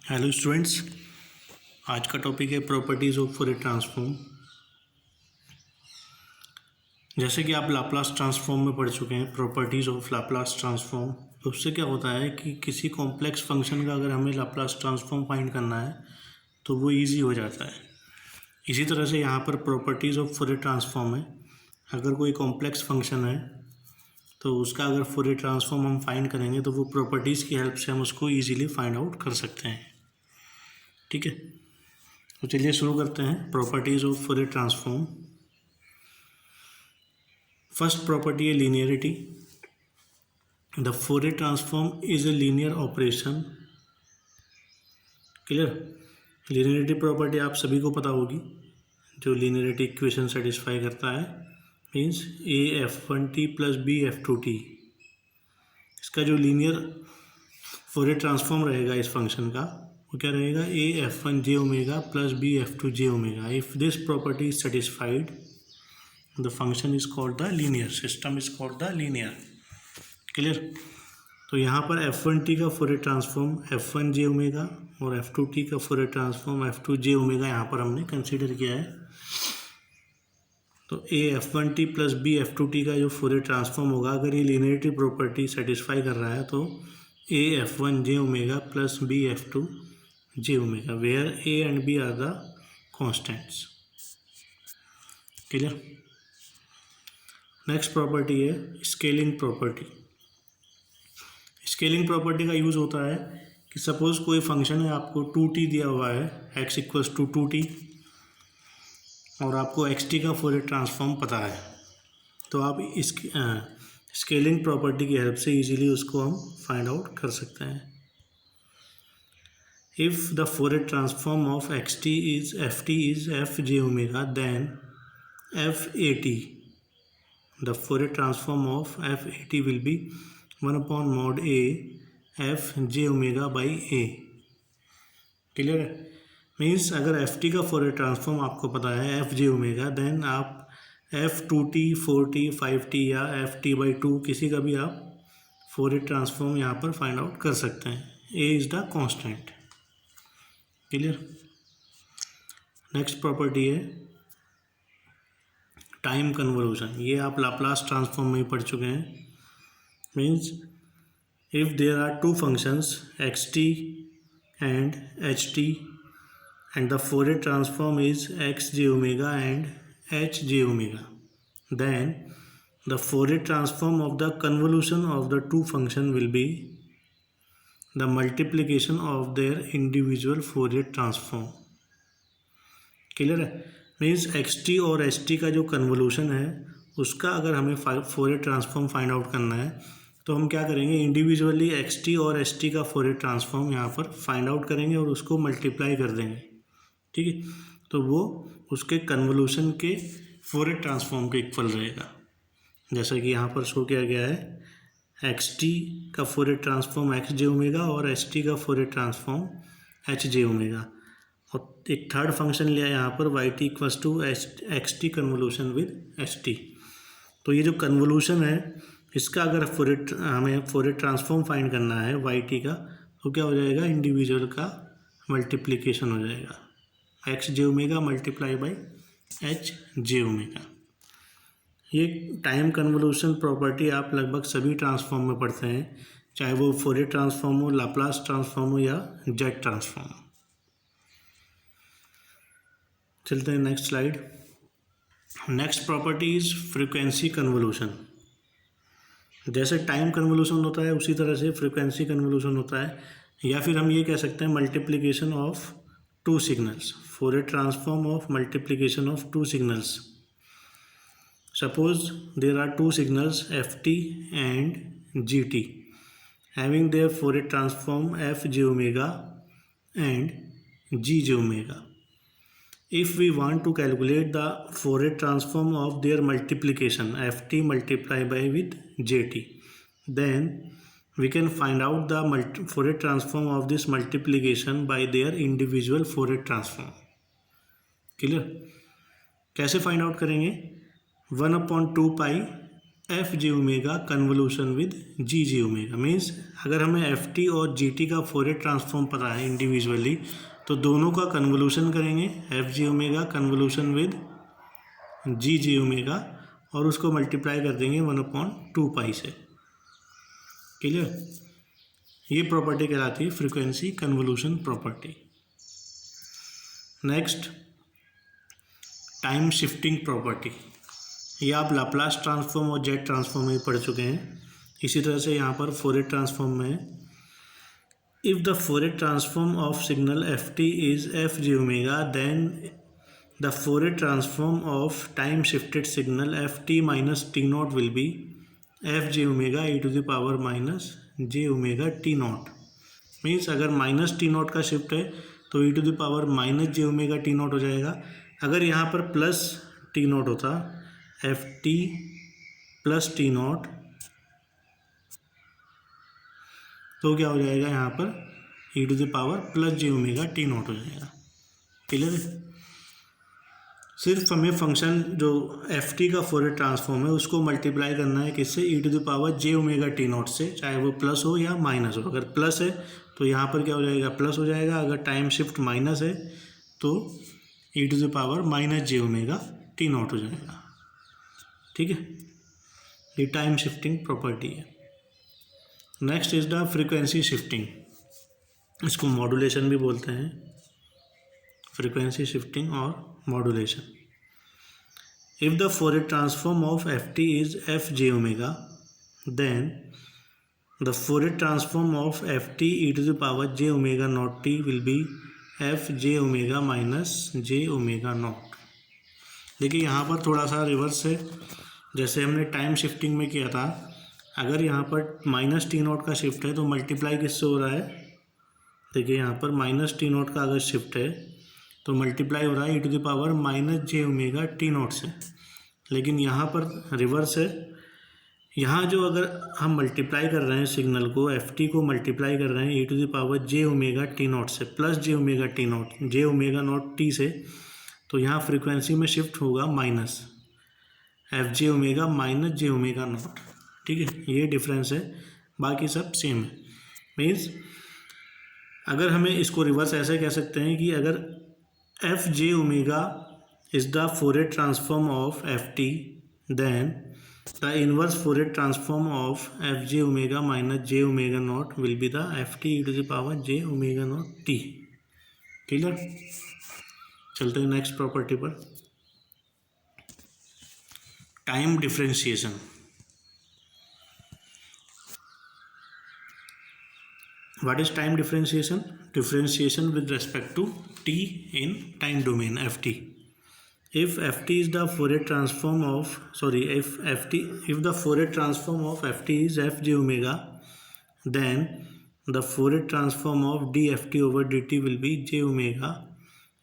Hello students, आज का topic है प्रॉपर्टीज़ ऑफ फॉरियर ट्रांसफॉर्म। जैसे कि आप लाप्लास ट्रांसफॉर्म में पढ़ चुके हैं, प्रॉपर्टीज़ ऑफ लाप्लास ट्रांसफॉर्म। तो उससे क्या होता है कि किसी कॉम्प्लेक्स फंक्शन का अगर हमें लाप्लास ट्रांसफॉर्म फाइंड करना है तो वो इजी हो जाता है। इसी तरह से यहाँ पर प्रॉपर्टीज़ ऑफ फॉरियर ट्रांसफॉर्म है। अगर कोई कॉम्प्लेक्स फंक्शन है तो उसका अगर फॉरियर ट्रांसफॉर्म हम फाइंड करेंगे तो वो प्रॉपर्टीज़ की हेल्प से हम उसको ईजिली फाइंड आउट कर सकते हैं। ठीक है, तो चलिए शुरू करते हैं। Properties of Fourier transform. First property है linearity. The Fourier transform is a linear operation. Clear. Linearity property आप सभी को पता होगी, जो लीनियरिटी इक्वेशन सेटिस्फाई करता है, means A F one T plus B F two T. इसका जो लीनियर फॉरियर ट्रांसफॉर्म रहेगा इस फंक्शन का, वो क्या रहेगा, A F one J omega plus B F two J omega. If this property is satisfied the function is called the linear, system is called the linear. Clear. तो यहाँ पर f1t का Fourier transform f1 J omega और f2t का Fourier transform f2 J omega यहाँ पर हमने consider किया है। तो a f1t plus b f2t का जो फॉरियर ट्रांसफॉर्म होगा, अगर ये लीनियरिटी प्रॉपर्टी सेटिस्फाई कर रहा है तो a f1 J omega plus b f2 J omega, where a and b are the constants. Clear. Next property है स्केलिंग प्रॉपर्टी। स्केलिंग प्रॉपर्टी का यूज़ होता है कि सपोज़ कोई फंक्शन है, आपको 2t दिया हुआ है, x इक्वल्स टू 2t, और आपको xt का फॉरियर ट्रांसफॉर्म पता है, तो आप इस स्केलिंग प्रॉपर्टी की हेल्प से इजीली उसको हम फाइंड आउट कर सकते हैं। If the Fourier transform of xt is ft is f j omega, then f a t, the Fourier transform of f a t will be 1 upon mod a f j omega by a। Clear है। Means अगर F T का Fourier transform आपको पता है F J omega, then आप F two T, four T, five T या F T by two किसी का भी आप फॉरियर ट्रांसफॉर्म यहाँ पर फाइंड आउट कर सकते हैं। A is the constant. Clear. Next property है टाइम कन्वोल्यूशन। ये आप लाप्लास ट्रांसफॉर्म में ही पढ़ चुके हैं। Means if there are two functions X T and H T and the Fourier transform is X J omega and H J omega, then the Fourier transform of the convolution of the two function will be the multiplication of their individual Fourier transform. Clear है। Means x T और H T का जो convolution है, उसका अगर हमें फॉरियर transform find out करना है तो हम क्या करेंगे, इंडिविजुअली एक्स टी और एच टी का फॉरियर ट्रांसफॉर्म यहाँ पर फाइंड आउट करेंगे और उसको मल्टीप्लाई कर देंगे। ठीक है, तो वो उसके कन्वोल्यूशन के फॉरियर ट्रांसफॉर्म के इक्वल रहेगा। जैसा कि यहाँ पर शो किया गया है, एक्स टी का Fourier transform X J omega और एच टी का Fourier transform H J omega, और एक थर्ड फंक्शन लिया यहाँ पर Y T equals to X T convolution with H T. तो ये जो कन्वोल्यूशन है, इसका अगर हमें फॉरियर ट्रांसफॉर्म फाइंड करना है वाई टी का, तो क्या हो जाएगा, इंडिविजुअल का मल्टीप्लिकेशन हो जाएगा, x J omega multiply by H J omega. ये टाइम कन्वोल्यूशन प्रॉपर्टी आप लगभग सभी ट्रांसफॉर्म में पढ़ते हैं, चाहे वो फॉरियर ट्रांसफॉर्म हो, लाप्लास ट्रांसफॉर्म हो या जेट ट्रांसफॉर्म। चलते हैं next slide. Next property is frequency convolution. जैसे टाइम कन्वोल्यूशन होता है उसी तरह से फ्रीक्वेंसी कन्वोल्यूशन होता है, या फिर हम ये कह सकते हैं multiplication of two signals, Fourier transform of multiplication of two signals. Suppose there are two signals F T and G T having their Fourier transform F J omega and G J omega. If we want to calculate the Fourier transform of their multiplication ft multiplied by with jt, then we can find out the Fourier transform of this multiplication by their individual Fourier transform. Clear? कैसे find out करेंगे, 1/2 pi F J omega convolution with G J omega. Means अगर हमें F T और G T का Fourier transform पता है individually, तो दोनों का कन्वोल्यूशन करेंगे, F J omega convolution with G J omega, और उसको मल्टीप्लाई कर देंगे 1/2 से। क्लियर? ये प्रॉपर्टी कहलाती है frequency convolution property. Next, time shifting property. ये आप लाप्लास ट्रांसफॉर्म और जेट ट्रांसफॉर्म में पढ़ चुके हैं। इसी तरह से यहाँ पर फोरियर ट्रांसफॉर्म में, if the Fourier transform of signal F T is F J omega, then the Fourier transform of time shifted signal F T minus T naught will be F J omega E to the power minus J omega T naught. Means अगर minus T naught का shift है तो E to the power minus J omega T naught हो जाएगा। अगर यहाँ पर plus T naught होता, F T plus T naught, तो क्या हो जाएगा यहाँ पर E to the power plus J omega T naught हो जाएगा। क्लियर है? सिर्फ हमें फंक्शन जो एफ टी का फोरियर ट्रांसफॉर्म है उसको मल्टीप्लाई करना है किससे, E to the power J omega T naught से, चाहे वो प्लस हो या माइनस हो। अगर प्लस है तो यहाँ पर क्या हो जाएगा, प्लस हो जाएगा। अगर टाइम शिफ्ट माइनस है तो E to the power minus J omega T naught हो जाएगा। ठीक है, ये टाइम शिफ्टिंग प्रॉपर्टी है। Next is the frequency shifting, इसको मॉड्यूलेशन भी बोलते हैं, फ्रीक्वेंसी शिफ्टिंग और modulation. If the Fourier transform of F T is F J omega, then the Fourier transform of F T E to the power J omega naught T will be F J omega minus J omega not. देखिए यहाँ पर थोड़ा सा reverse है, जैसे हमने time shifting में किया था। अगर यहाँ पर माइनस टी नॉट का शिफ्ट है तो मल्टीप्लाई किससे हो रहा है, देखिए यहाँ पर माइनस टी नॉट का अगर शिफ्ट है तो मल्टीप्लाई हो रहा है E to the power minus J omega T naught से। लेकिन यहाँ पर रिवर्स है, यहाँ जो अगर हम मल्टीप्लाई कर रहे हैं सिग्नल को, एफ टी को मल्टीप्लाई कर रहे हैं E to the power J omega T naught से, plus J omega T naught, J omega naught T से, तो यहाँ फ्रीक्वेंसी में शिफ्ट होगा minus, F J omega minus J omega naught. ठीक है, ये डिफरेंस है, बाकी सब सेम है। मीन्स अगर हमें इसको रिवर्स ऐसे कह सकते हैं कि अगर F J omega is the Fourier transform of F T, then the inverse Fourier transform of F J omega minus J omega naught will be the F T E to the power J omega naught T. Clear? चलते हैं next property पर, time differentiation. What is time differentiation? Differentiation with respect to t in time domain ft. If ft is the Fourier transform of, if the Fourier transform of ft is f j omega, then the Fourier transform of dft over dt will be j omega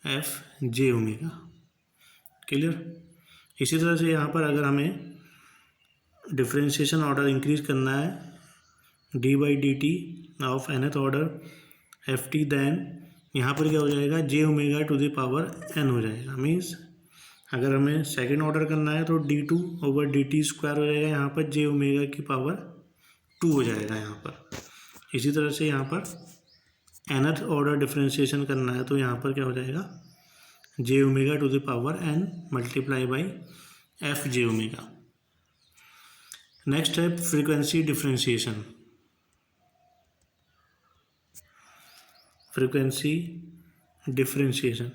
f j omega. Clear? इसी तरह से यहाँ पर अगर हमें differentiation order increase करना है, D by D T of nth order F T, then यहाँ पर क्या हो जाएगा, J omega to the power N हो जाएगा। मीन्स अगर हमें सेकेंड ऑर्डर करना है तो D two over D T square हो जाएगा, यहाँ पर जे ओमेगा की पावर 2 हो जाएगा यहाँ पर। इसी तरह से यहाँ पर nth ऑर्डर डिफरेंशिएशन करना है तो यहाँ पर क्या हो जाएगा, J omega to the power N multiply by F J omega. Next है frequency differentiation. Frequency differentiation.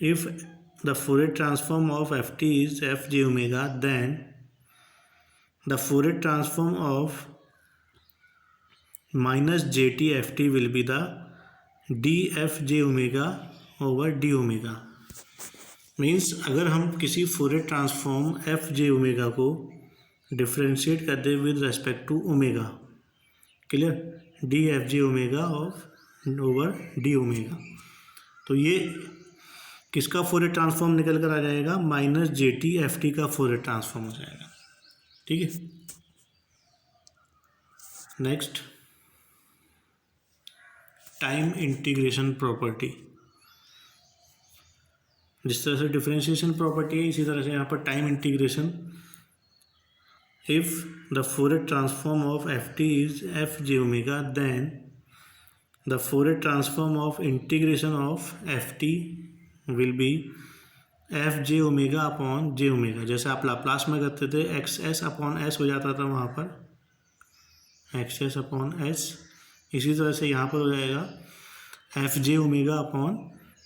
If the Fourier transform of ft is f j omega, then the Fourier transform of minus jt ft will be the df j omega over d omega. Means अगर हम किसी Fourier transform F J omega को differentiate कर दे with respect to omega, clear, D F J omega of over D omega, तो ये किसका फोरियर ट्रांसफॉर्म निकल कर आ जाएगा, minus J T F T का फोरियर ट्रांसफॉर्म हो जाएगा। ठीक है, नेक्स्ट टाइम इंटीग्रेशन प्रॉपर्टी। जिस तरह से डिफरेंशिएशन प्रॉपर्टी है इसी तरह से यहाँ पर time integration if the Fourier transform of ft is f j omega, then the Fourier transform of integration of ft will be F J omega upon J omega. जैसे आप लाप्लास में करते थे एक्स एस अपॉन एस हो जाता था वहाँ पर, एक्स एस अपॉन एस, इसी तरह से यहाँ पर हो जाएगा एफ जे ओमेगा अपॉन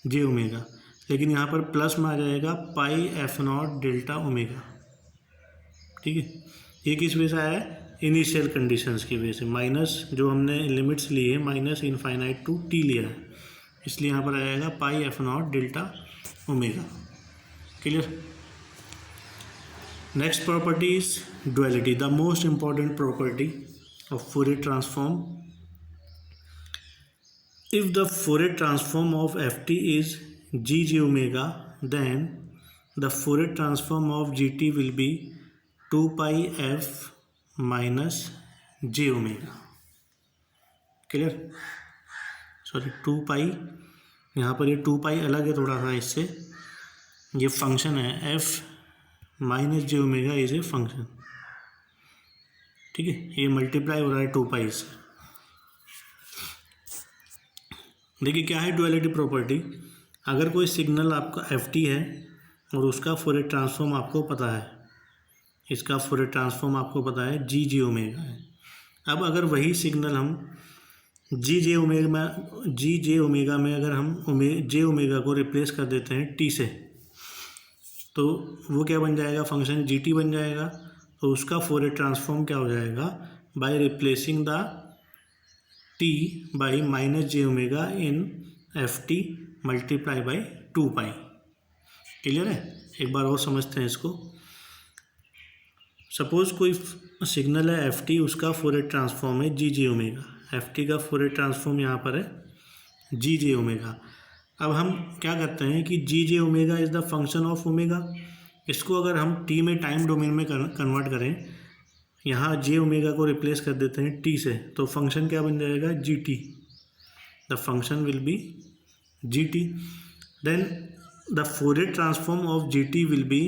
जे ओमेगा, लेकिन यहाँ पर प्लस में आ जाएगा pi F naught delta omega. ठीक है, ये किस वजह से आया है? इनिशियल कंडीशंस की वजह से, माइनस जो हमने लिमिट्स ली है माइनस इनफाइनाइट टू टी लिया है, इसलिए यहाँ पर आ जाएगा pi F naught delta omega. Clear? Next property is duality, the most important property of Fourier transform. If the Fourier transform of F T is G J omega, then the Fourier transform of G T will be two pi F minus J omega. Clear? Sorry, two pi, यहाँ पर ये to पाई अलग है थोड़ा सा इससे, ये function है F minus J omega is a function. ठीक है, ये मल्टीप्लाई हो रहा है टू पाई से। देखिए क्या है डुअलिटी प्रॉपर्टी, अगर कोई सिग्नल आपका एफ टी है और उसका Fourier ट्रांसफॉर्म आपको पता है, इसका Fourier ट्रांसफॉर्म आपको पता है जी जे ओमेगा है। अब अगर वही सिग्नल हम जी जे ओमेगा में अगर हम जे ओमेगा को रिप्लेस कर देते हैं टी से, तो वो क्या बन जाएगा? फंक्शन जी टी बन जाएगा। तो उसका Fourier ट्रांसफॉर्म क्या हो जाएगा? By replacing the T by minus J omega in F T multiply by two pi. Clear है? एक बार और समझते हैं इसको। सपोज कोई सिग्नल है एफ टी, उसका Fourier ट्रांसफॉर्म है जी जे ओमेगा, एफ टी का Fourier ट्रांसफॉर्म यहाँ पर है जी जे ओमेगा। अब हम क्या करते हैं कि G J omega is the function of omega, इसको अगर हम टी में टाइम डोमेन में कन्वर्ट करें, यहाँ जे ओमेगा को रिप्लेस कर देते हैं टी से, तो फंक्शन क्या बन जाएगा? G T. The function will be G T. Then the Fourier transform of G T will be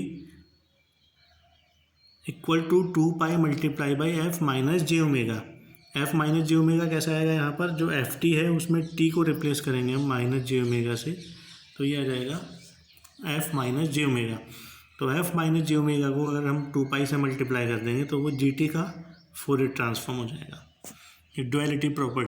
equal to two pi multiply by F minus J omega. F minus J omega कैसा आएगा? यहाँ पर जो F T है उसमें T को replace करेंगे हम माइनस जे ओमेगा से, तो ये आ जाएगा एफ माइनस जे ओमेगा। तो एफ माइनस जे ओमेगा को अगर हम टू पाई से मल्टीप्लाई कर देंगे तो वो जी टी का Fourier ट्रांसफॉर्म हो जाएगा। ये डुअलिटी प्रॉपर्टी